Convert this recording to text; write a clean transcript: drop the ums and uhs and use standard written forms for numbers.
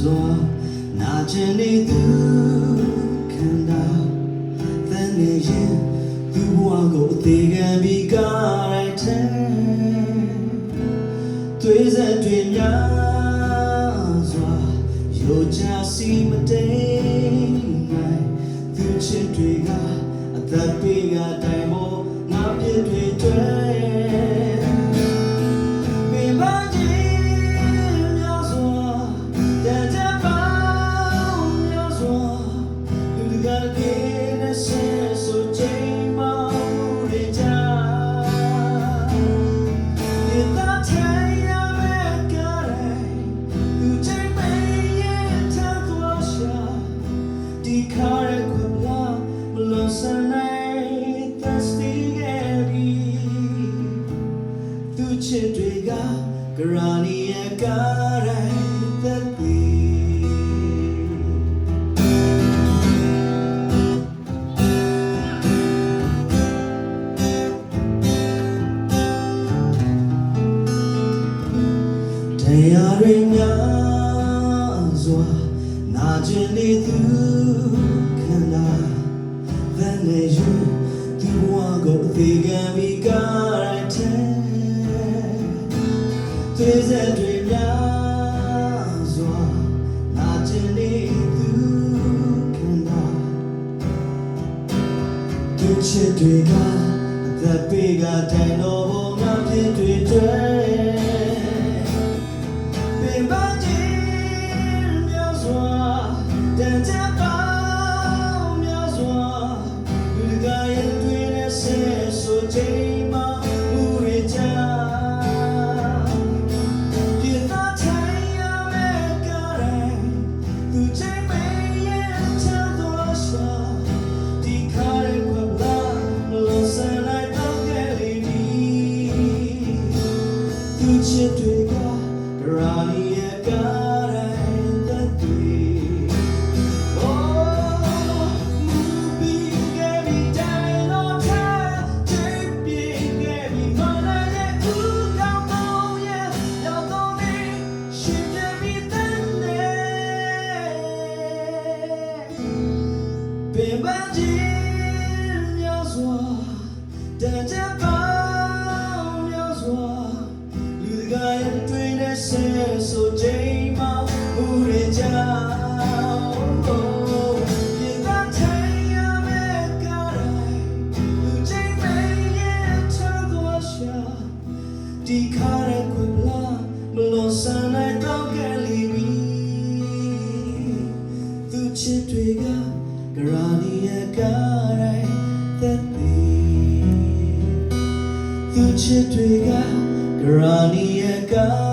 စွာနာကျင်နေသူခန္ဓာသန်နေရင်သူ့ဘဝကိုအသေးခံပြီးကားလိုက်တဲ့သွေးဆက်တွေများစွာရိုချစီမတိမ်နိုင်သူချစ်တွေကအသက်ပေးကတိုင်မို့ငါပြစ်တွေတွေ့ချစ်တွေကဂရာနီရဲ့ကားတိုင်းသက်သည်တရားတွေများစွာနာကျင်နေသူခန္ဓာသန်နေယူသူဘဝကိုအသေးခံပြီးကားတိုင်းသွေးဆက်တွေများစွာနာကျင်နေသူခန္ဓာသူချစ်တွေကအသက်ပေးကတိုင်တော်ဘုံငါဖြစ်တွေတွေ့ပင်ပန်းခြင်းများစွာတန်ကြပါများစွာလူတကာရဲ့တွေ့တဲ့ဆဲဆိုချိန်မှာမှုတွေကြချစ်တွေကဂရာနီရဲ့ကားတိုင်းသက်သည် Oh movie gave me down on time take me gave me money yeah who got more yeah y'all don't need she gave me that name baby jinများစွာတန်ကြပါများစွာတွေ့တဲ့ဆဲဆိုချိန်မှာမှုတွေကြောင့်ပြင်သားထိုင်ရမယ့်ကားတိုင်းလူချိန်မရဲ့ထသွားရှာဒီခါရဲ့ခွပ်လာမလို့ဆန်လိုက်တော့ကလေးပြီသူချစ်တွေကဂရာနီရဲ့ကားတိုင်းသက်သည်သူချစ်တွေကဂရာနီရဲ့ကား